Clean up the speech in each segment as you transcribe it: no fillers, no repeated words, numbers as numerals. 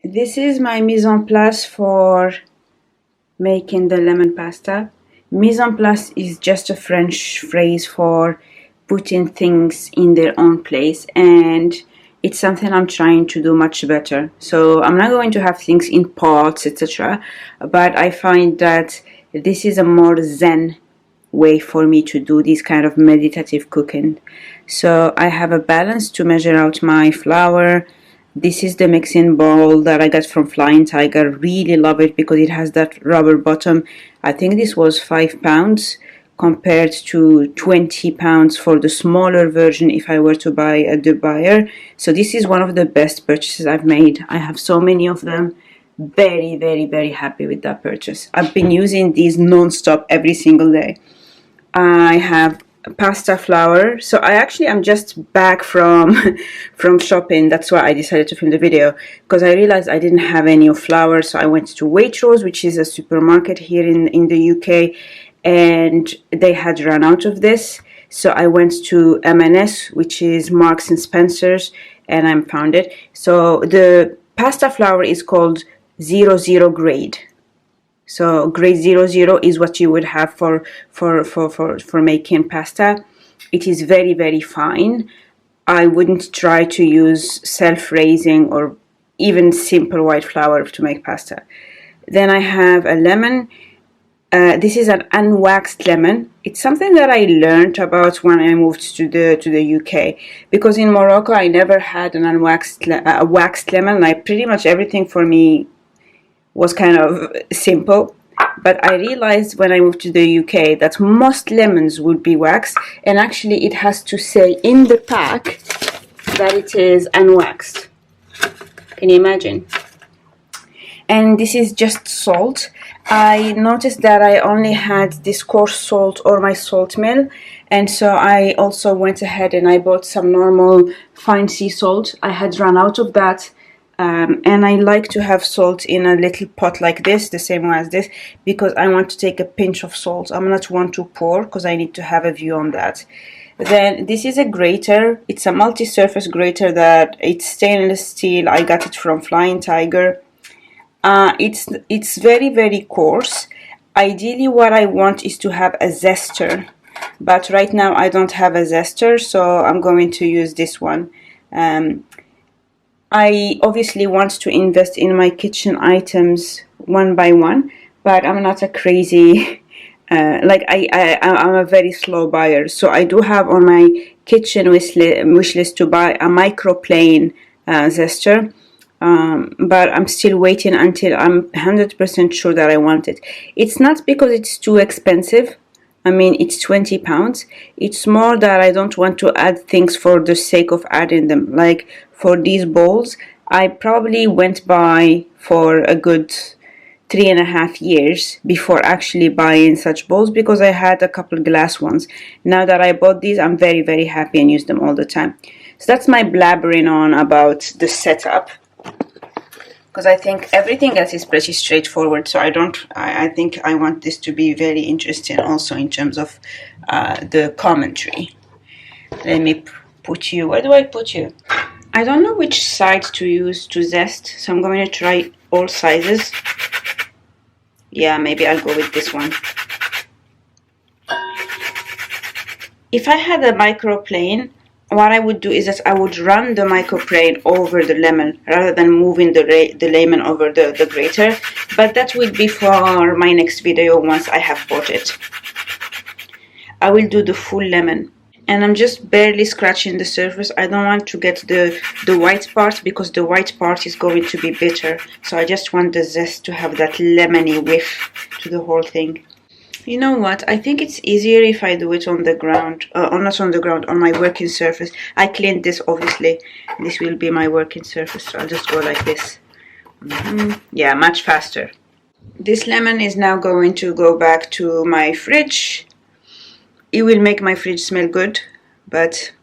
This is my mise en place for making the lemon pasta. Mise en place is just a French phrase for putting things in their own place, and it's something I'm trying to do much better. So I'm not going to have things in pots, etc. But I find that this is a more zen way for me to do this kind of meditative cooking. So I have a balance to measure out my flour. This is the mixing bowl that I got from Flying Tiger. Really love it because it has that rubber bottom. I think this was £5 compared to £20 for the smaller version if I were to buy a Dubai. So this is one of the best purchases I've made. I have so many of them. Very, very, very happy with that purchase. I've been using these non-stop every single day. I have pasta flour. So I actually am just back from from shopping. That's why I decided to film the video, because I realized I didn't have any of flour. So I went to Waitrose, which is a supermarket here in the UK, and they had run out of this. So I went to M&S, which is Marks and Spencer's, and I found it. So the pasta flour is called 00 grade. So grade 00 is what you would have for making pasta. It is very, very fine. I wouldn't try to use self-raising or even simple white flour to make pasta. Then I have a lemon. This is an unwaxed lemon. It's something that I learned about when I moved to the UK, because in Morocco I never had an waxed lemon. Like pretty much everything for me was kind of simple, but I realized when I moved to the UK that most lemons would be waxed, and actually it has to say in the pack that it is unwaxed. Can you imagine? And this is just salt. I noticed that I only had this coarse salt or my salt mill, and so I also went ahead and I bought some normal fine sea salt. I had run out of that. And I like to have salt in a little pot like this, the same way as this, because I want to take a pinch of salt. I'm not one to pour because I need to have a view on that. Then this is a grater. It's a multi-surface grater that it's stainless steel. I got it from Flying Tiger. It's very, very coarse. Ideally what I want is to have a zester, but right now I don't have a zester, so I'm going to use this one. I obviously want to invest in my kitchen items one by one, but I'm not a crazy, I'm a very slow buyer. So I do have on my kitchen wish list to buy a microplane zester, but I'm still waiting until I'm 100% sure that I want it. It's not because it's too expensive. I mean, it's £20. It's more that I don't want to add things for the sake of adding them. Like for these bowls, I probably went by for a good 3.5 years before actually buying such bowls, because I had a couple glass ones. Now that I bought these, I'm very, very happy and use them all the time. So that's my blabbering on about the setup, because I think everything else is pretty straightforward. So I think I want this to be very interesting also in terms of the commentary. Let me put you, where do I put you? I don't know which side to use to zest, so I'm going to try all sizes. Yeah, maybe I'll go with this one. If I had a microplane, what I would do is that I would run the microplane over the lemon rather than moving the lemon over the grater, but that will be for my next video once I have bought it. I will do the full lemon, and I'm just barely scratching the surface. I don't want to get the white part, because the white part is going to be bitter, so I just want the zest to have that lemony whiff to the whole thing. You know what? I think it's easier if I do it on the ground, or not on the ground, on my working surface. I cleaned this, obviously. This will be my working surface, so I'll just go like this. Yeah, much faster. This lemon is now going to go back to my fridge. It will make my fridge smell good, but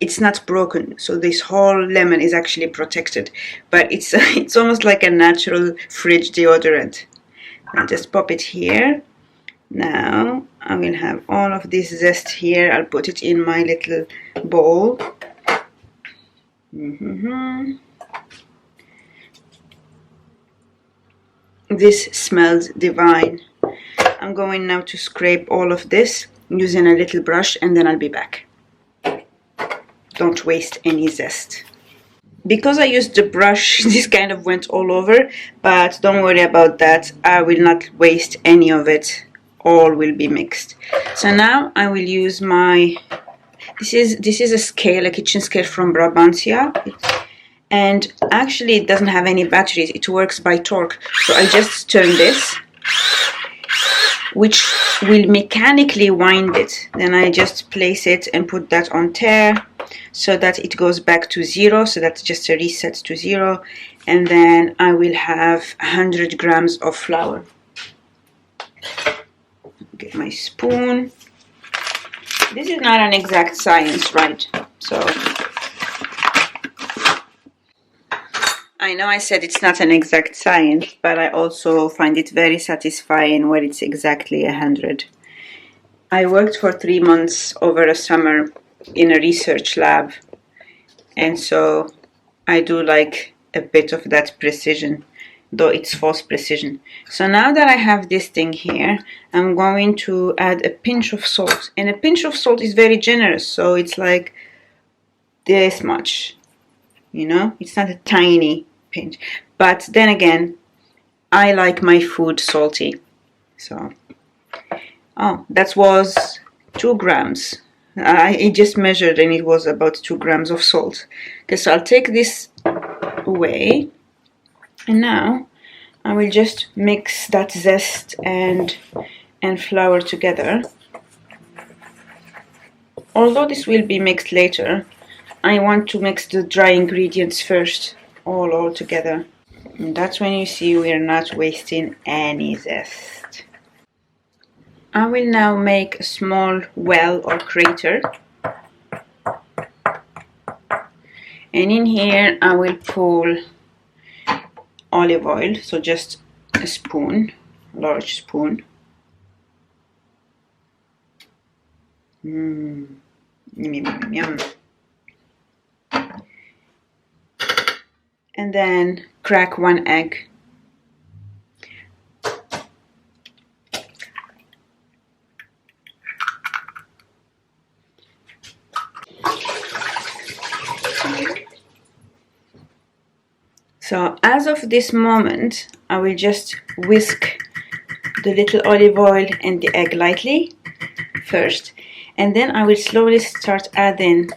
it's not broken, so this whole lemon is actually protected. But it's almost like a natural fridge deodorant. I'll just pop it here. Now I will have all of this zest here. I'll put it in my little bowl. This smells divine. I'm going now to scrape all of this using a little brush, and then I'll be back. Don't waste any zest. Because I used the brush, this kind of went all over, but don't worry about that. I will not waste any of it. All will be mixed. So now I will use my, this is a scale, a kitchen scale from Brabantia, and actually it doesn't have any batteries. It works by torque. So I just turn this, which will mechanically wind it. Then I just place it and put that on tare so that it goes back to 0. So that's just a reset to 0. And then I will have 100 grams of flour. Get my spoon. This is not an exact science, right? So I know I said it's not an exact science, but I also find it very satisfying when it's exactly 100. I worked for 3 months over a summer in a research lab, and so I do like a bit of that precision, though it's false precision. So now that I have this thing here, I'm going to add a pinch of salt, and a pinch of salt is very generous, so it's like this much, you know, it's not a tiny pinch. But then again, I like my food salty. So, oh, that was 2 grams. I just measured and it was about 2 grams of salt. Okay, so I'll take this away, and now I will just mix that zest and flour together. Although this will be mixed later, I want to mix the dry ingredients first, all together. And that's when you see we're not wasting any zest. I will now make a small well or crater, and in here I will pour olive oil, so just a spoon, a large spoon. Yum, yum, yum. And then crack 1 egg. So as of this moment, I will just whisk the little olive oil and the egg lightly first, and then I will slowly start adding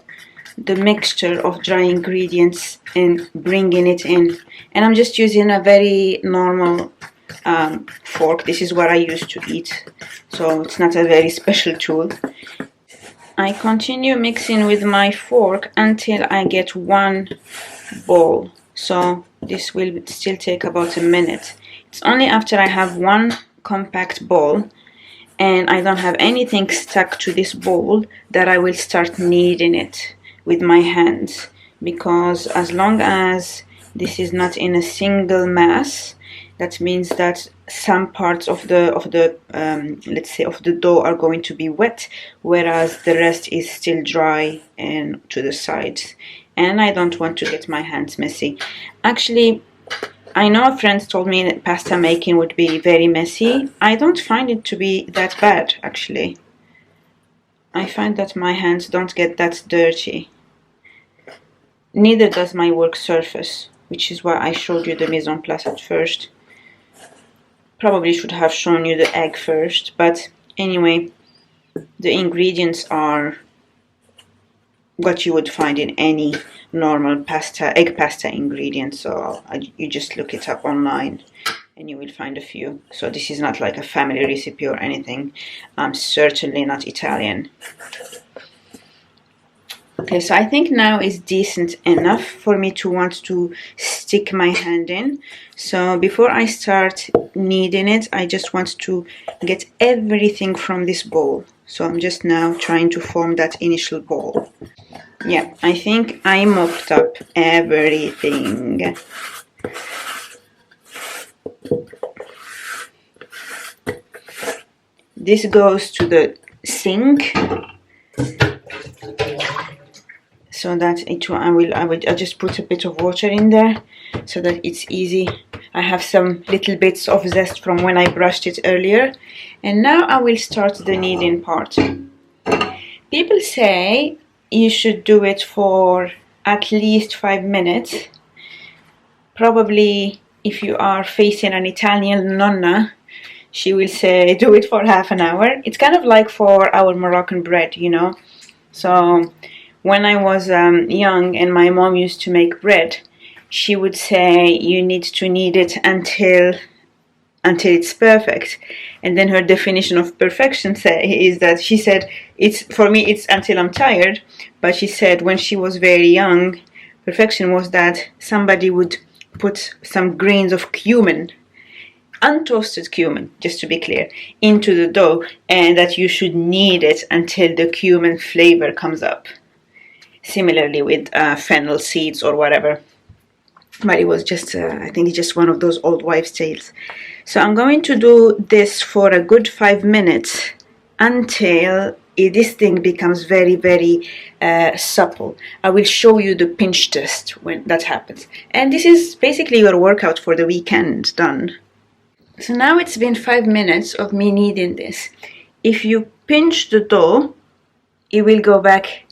the mixture of dry ingredients and bringing it in. And I'm just using a very normal fork. This is what I used to eat, so it's not a very special tool. I continue mixing with my fork until I get 1 ball. So this will still take about a minute. It's only after I have 1 compact ball and I don't have anything stuck to this bowl that I will start kneading it with my hands, because as long as this is not in a single mass, that means that some parts of the let's say of the dough are going to be wet, whereas the rest is still dry and to the sides, and I don't want to get my hands messy. Actually, I know a friend told me that pasta making would be very messy. I don't find it to be that bad, actually. I find that my hands don't get that dirty. Neither does my work surface, which is why I showed you the mise en place at first. Probably should have shown you the egg first, but anyway, the ingredients are what you would find in any normal pasta, egg pasta ingredients. So you just look it up online and you will find a few. So this is not like a family recipe or anything. I'm certainly not Italian. Okay, so I think now is decent enough for me to want to stick my hand in. So before I start kneading it, I just want to get everything from this bowl. So I'm just now trying to form that initial ball. Yeah, I think I mopped up everything. This goes to the sink. so that I just put a bit of water in there so that it's easy. I have some little bits of zest from when I brushed it earlier, and now I will start the kneading part. People say you should do it for at least 5 minutes. Probably if you are facing an Italian nonna, she will say do it for half an hour. It's kind of like for our Moroccan bread, you know. So when I was young and my mom used to make bread, she would say you need to knead it until it's perfect. And then her definition of perfection is that she said, for me it's until I'm tired, but she said when she was very young, perfection was that somebody would put some grains of cumin, untoasted cumin, just to be clear, into the dough, and that you should knead it until the cumin flavor comes up. Similarly with fennel seeds or whatever. But it was just, I think it's just one of those old wives' tales. So I'm going to do this for a good 5 minutes until this thing becomes very, very supple. I will show you the pinch test when that happens. And this is basically your workout for the weekend done. So now it's been 5 minutes of me kneading this. If you pinch the dough, it will go back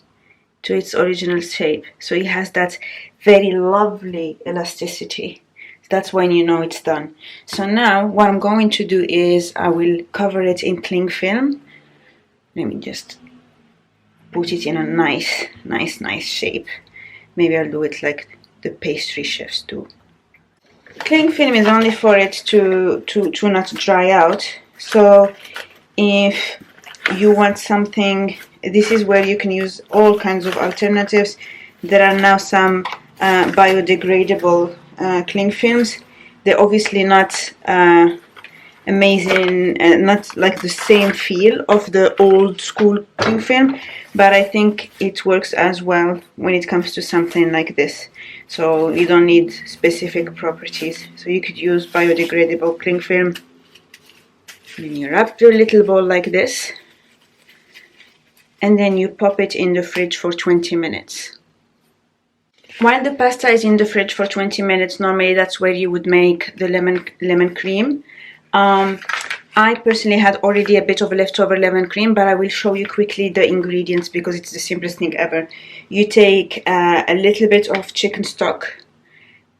to its original shape. So it has that very lovely elasticity. That's when you know it's done. So now what I'm going to do is I will cover it in cling film. Let me just put it in a nice shape. Maybe I'll do it like the pastry chefs do. Cling film is only for it to not dry out. So if you want something, this is where you can use all kinds of alternatives. There are now some biodegradable cling films. They're obviously not amazing, not like the same feel of the old school cling film, but I think it works as well when it comes to something like this. So you don't need specific properties. So you could use biodegradable cling film. Then you wrap your little ball like this, and then you pop it in the fridge for 20 minutes. While the pasta is in the fridge for 20 minutes, normally that's where you would make the lemon cream. I personally had already a bit of leftover lemon cream, but I will show you quickly the ingredients because it's the simplest thing ever. You take a little bit of chicken stock,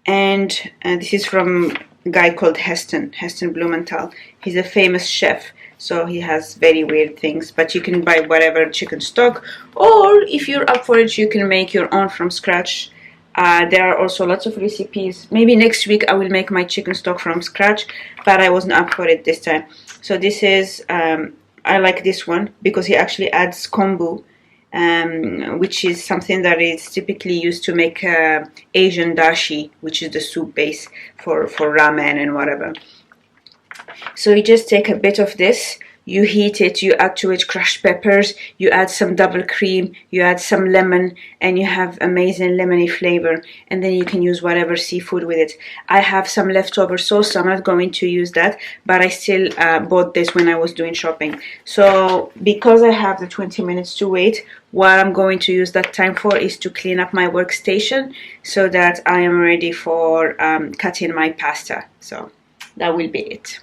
and this is from a guy called Heston Blumenthal. He's a famous chef, so he has very weird things, but you can buy whatever chicken stock, or if you're up for it, you can make your own from scratch. There are also lots of recipes. Maybe next week I will make my chicken stock from scratch, but I wasn't up for it this time. So this is, I like this one because he actually adds kombu, which is something that is typically used to make Asian dashi, which is the soup base for ramen and whatever. So you just take a bit of this, you heat it, you add to it crushed peppers, you add some double cream, you add some lemon, and you have amazing lemony flavor. And then you can use whatever seafood with it. I have some leftover sauce, so I'm not going to use that, but I still bought this when I was doing shopping. So because I have the 20 minutes to wait, what I'm going to use that time for is to clean up my workstation so that I am ready for cutting my pasta. So that will be it.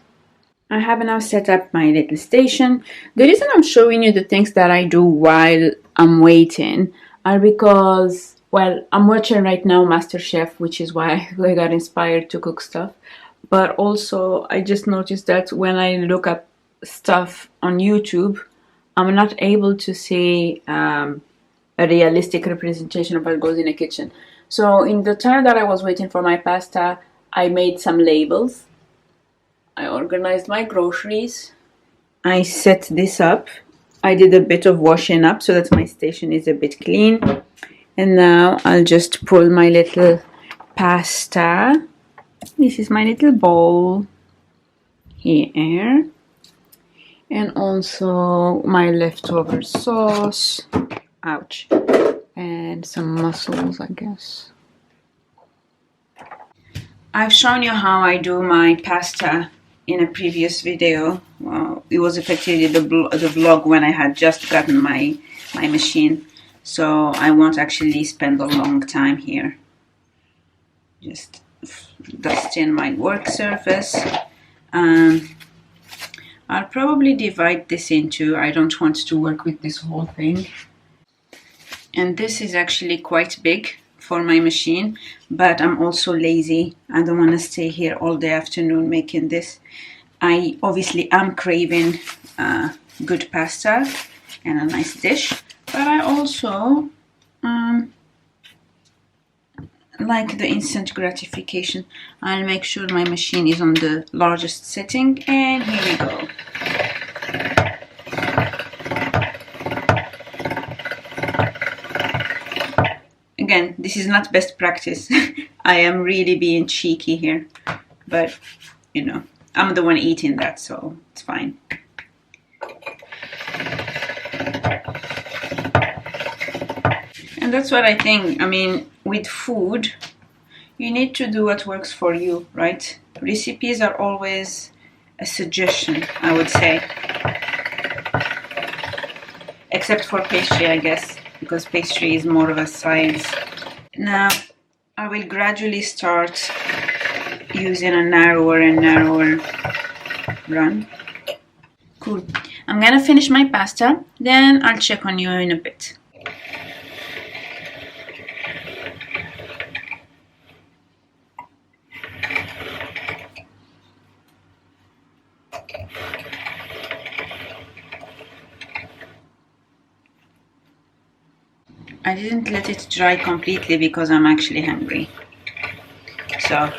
I have now set up my little station. The reason I'm showing you the things that I do while I'm waiting are because, well, I'm watching right now MasterChef, which is why I got inspired to cook stuff. But also, I just noticed that when I look up stuff on YouTube, I'm not able to see a realistic representation of what goes in a kitchen. So in the time that I was waiting for my pasta, I made some labels. I organized my groceries. I set this up. I did a bit of washing up so that my station is a bit clean. And now I'll just pull my little pasta. This is my little bowl here. And also my leftover sauce. Ouch. And some mussels, I guess. I've shown you how I do my pasta in a previous video. Well, it was effectively the vlog when I had just gotten my machine. so I won't actually spend a long time here. Just dusting my work surface. I'll probably divide this into, I don't want to work with this whole thing. And this is actually quite big for my machine, but I'm also lazy. I don't want to stay here all day afternoon making this. I obviously am craving good pasta and a nice dish, but I also like the instant gratification. I'll make sure my machine is on the largest setting, and here we go. Again, this is not best practice. I am really being cheeky here, but you know, I'm the one eating that, so it's fine. And that's what I think. I mean, with food, you need to do what works for you, right? Recipes are always a suggestion, I would say. Except for pastry, I guess, because pastry is more of a science. Now, I will gradually start using a narrower and narrower run. Cool. I'm gonna finish my pasta, then I'll check on you in a bit. I didn't let it dry completely because I'm actually hungry, so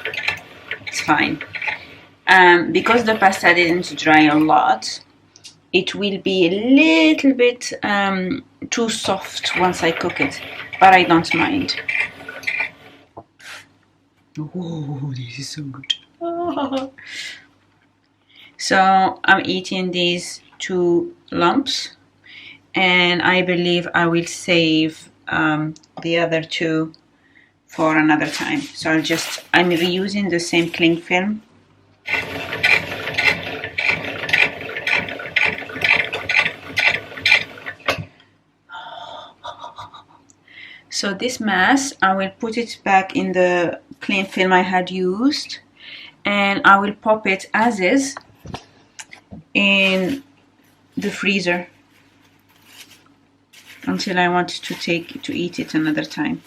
it's fine. Because the pasta didn't dry a lot, it will be a little bit too soft once I cook it, but I don't mind. Oh, this is so good. So I'm eating these 2 lumps, and I believe I will save the other 2 for another time. So I'm reusing the same cling film. So this mass, I will put it back in the cling film I had used, and I will pop it as is in the freezer until I want to eat it another time,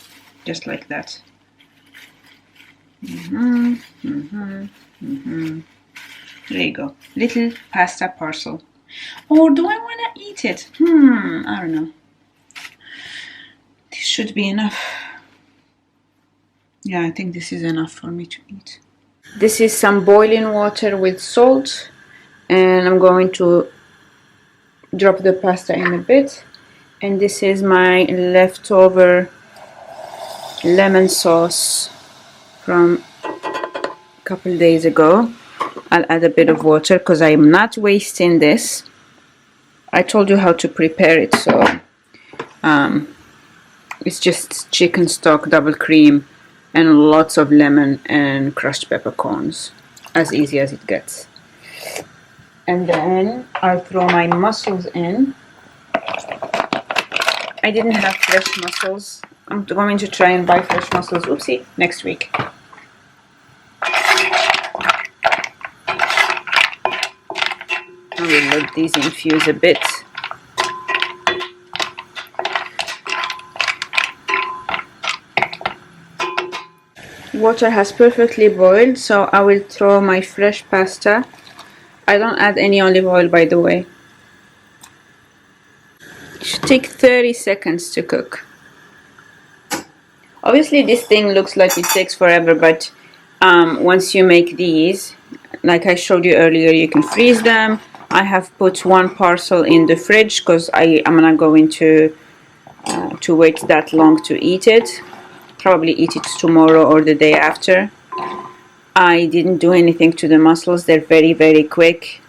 just like that. There you go, little pasta parcel. Or do I want to eat it? I don't know. This should be enough. Yeah, I think this is enough for me to eat. This is some boiling water with salt, and I'm going to drop the pasta in a bit. And this is my leftover lemon sauce from a couple days ago. I'll add a bit of water because I'm not wasting this. I told you how to prepare it, so it's just chicken stock, double cream, and lots of lemon and crushed peppercorns. As easy as it gets. And then I'll throw my mussels in. I didn't have fresh mussels. I'm going to try and buy fresh mussels. Oopsie, next week. I will let these infuse a bit. Water has perfectly boiled, so I will throw my fresh pasta. I don't add any olive oil, by the way. It should take 30 seconds to cook. Obviously this thing looks like it takes forever, but once you make these, like I showed you earlier, you can freeze them. I have put 1 parcel in the fridge because I'm not going to wait that long to eat it. Probably eat it tomorrow or the day after. I didn't do anything to the mussels. They're very, very quick.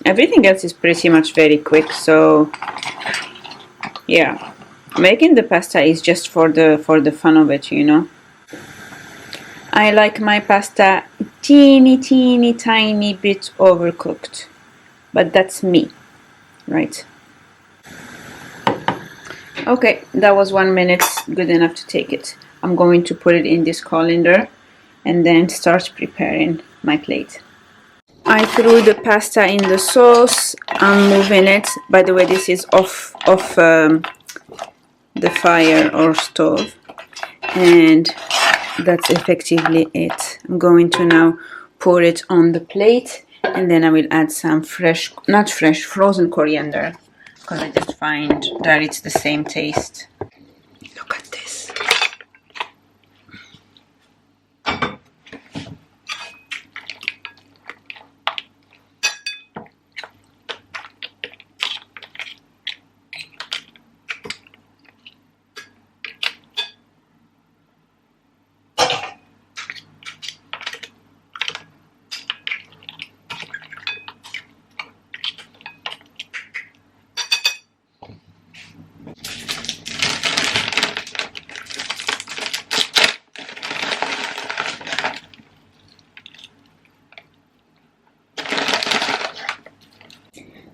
Everything else is pretty much very quick, so yeah, making the pasta is just for the fun of it, you know. I like my pasta teeny tiny bit overcooked, but that's me, right? Okay, that was 1 minute, good enough to take it. I'm going to put it in this colander and then start preparing my plate. I threw the pasta in the sauce. I'm moving it. By the way, this is off the fire or stove, and that's effectively it. I'm going to now pour it on the plate, and then I will add some fresh, not fresh, frozen coriander, because I just find that it's the same taste. Look at this.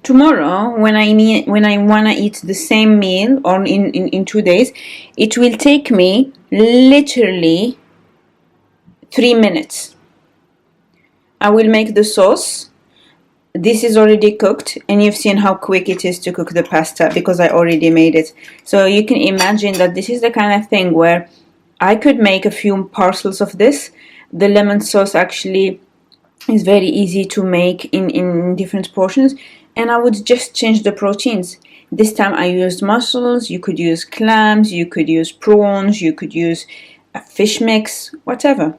Tomorrow, when I wanna eat the same meal, or in 2 days, it will take me literally 3 minutes. I will make the sauce. This is already cooked, and you've seen how quick it is to cook the pasta because I already made it. So you can imagine that this is the kind of thing where I could make a few parcels of this. The lemon sauce actually is very easy to make in different portions, and I would just change the proteins. This time I used mussels. You could use clams, you could use prawns, you could use a fish mix, whatever.